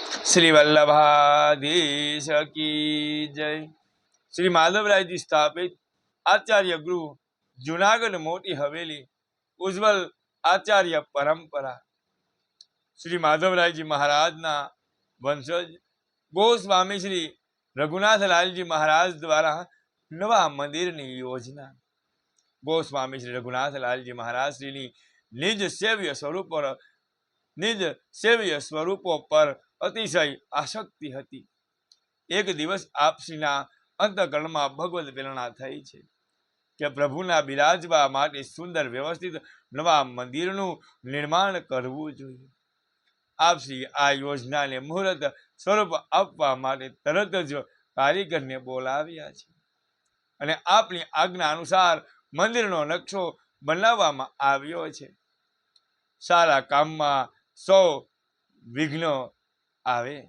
श्री वल्लभाधीश की जय। श्री माधवरायजी स्थापित आचार्य गृह जूनागढ़ मोटी हवेली उज्जवल आचार्य परंपरा श्री माधवरायजी महाराज ना वंशज गोस्वामी श्री रघुनाथलालजी महाराज द्वारा नवा मंदिर की योजना। गोस्वामी श्री रघुनाथलालजी महाराज श्री निज सेव्य स्वरूपों पर अतिशय आसक्ति हती। एक दिवस आपश्रीना अंतकरणमां भगवत प्रेरणा थई छे के प्रभुना बिराजवा माटे सुंदर व्यवस्थित नवा मंदिरનું निर्माण करवू જોઈએ। आपश्री आ योजनाने मुहूर्त स्वरूप આપવા માટે તરત જ કારીગરને બોલાવ્યા છે અને આપની આજ્ઞા અનુસાર મંદિરનો નકશો બનાવવામાં આવ્યો છે। સારા કામમાં સૌ વિઘ્ન આવે।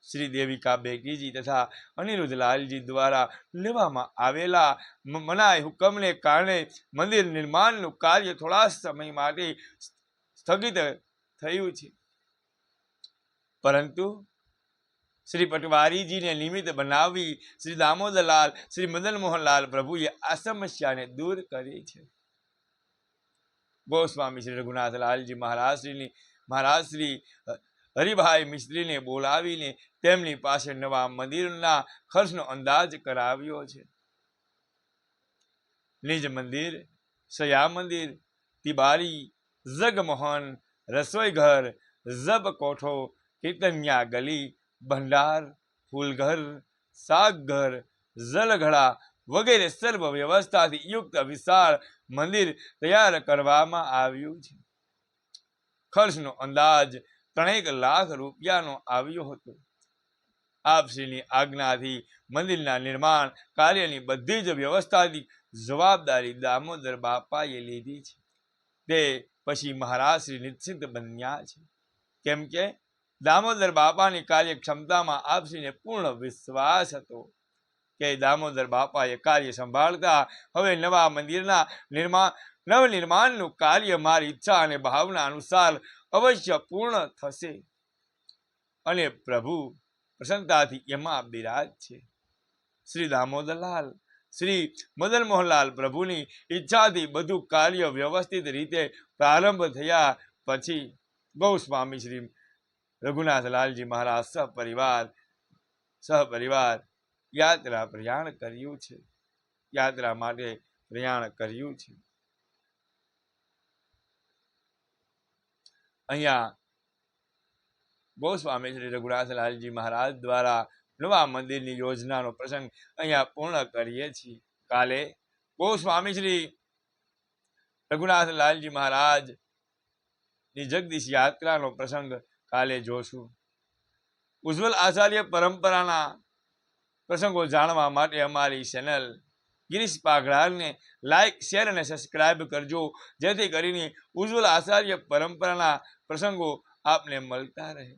श्री देविका बेटीजी तथा अनिरुद्धलालजी द्वारा लेवामां आवेला मनाई हुकमने कारणे मंदिर निर्माणનું कार्य थोड़ा समय माटे स्थगित थयुं छे, परंतु श्री पटवारी ने निमित्त बनावी श्री दामोदरलाल श्री मदन मोहनलाल प्रभुए आ समस्याने दूर करी छे। गोस्वामी श्री रघुनाथलालजी महाराज श्री हरिभाई मिस्त्री ने बोलावीने तेमनी पासे नवा मंदिरना खर्चनो अंदाज कराव्यो छे। निज मंदिर, सया मंदिर, तिबारी, जगमोहन, रसोई घर, जब कोठो, कीर्तनिया गली, भंडार, फूलघर, सागघर, जलघड़ा वगैरह सर्व व्यवस्था थी युक्त विशाल मंदिर तैयार करवामां आव्युं छे। खर्चनो अंदाज 3 लाख રૂપિયાનો આવ્યો હતો। આપશ્રીની આજ્ઞાથી મંદિરના નિર્માણ કાર્યની બધી જ વ્યવસ્થાની જવાબદારી દામોદર બાપાએ લીધી છે। તે પછી મહારાજ શ્રી નિશ્ચિંત બન્યા છે, કેમ કે દામોદર બાપાની કાર્યક્ષમતામાં આપશ્રીને પૂર્ણ વિશ્વાસ હતો કે દામોદર બાપાએ કાર્ય સંભાળતા હવે નવા મંદિરના નવનિર્માણનું કાર્ય મારી ઈચ્છા અને ભાવના અનુસાર अवश्य पूर्ण थशे अने प्रभु प्रसन्नताथी एमां बिराज छे। श्री दामोदरलाल श्री मदन मोहनलाल प्रभुनी इच्छाथी बधु कार्य व्यवस्थित रीते प्रारंभ थया पछी गोस्वामी श्री रघुनाथलालजी महाराज सहपरिवार यात्रा प्रयाण कर्युं छे। यात्रा माटे प्रयाण कर्युं छे। अहींया गोस्वामी श्री रघुनाथलालजी महाराज द्वारा नवा मंदिर की योजना प्रसंग अहींया पूर्ण करीए छीए। काले गोस्वामी श्री रघुनाथलालजी महाराज की जगदीश यात्रा प्रसंग काले जोशुं। उज्जवल आचार्य परंपराना प्रसंगों जाणवा माटे अमारी चेनल गिरीश पागड़ार ने लाइक शेर और सब्सक्राइब करजो, जेथी करीने उज्जवल आचार्य परंपराना प्रसंगों आपने मळता रहे।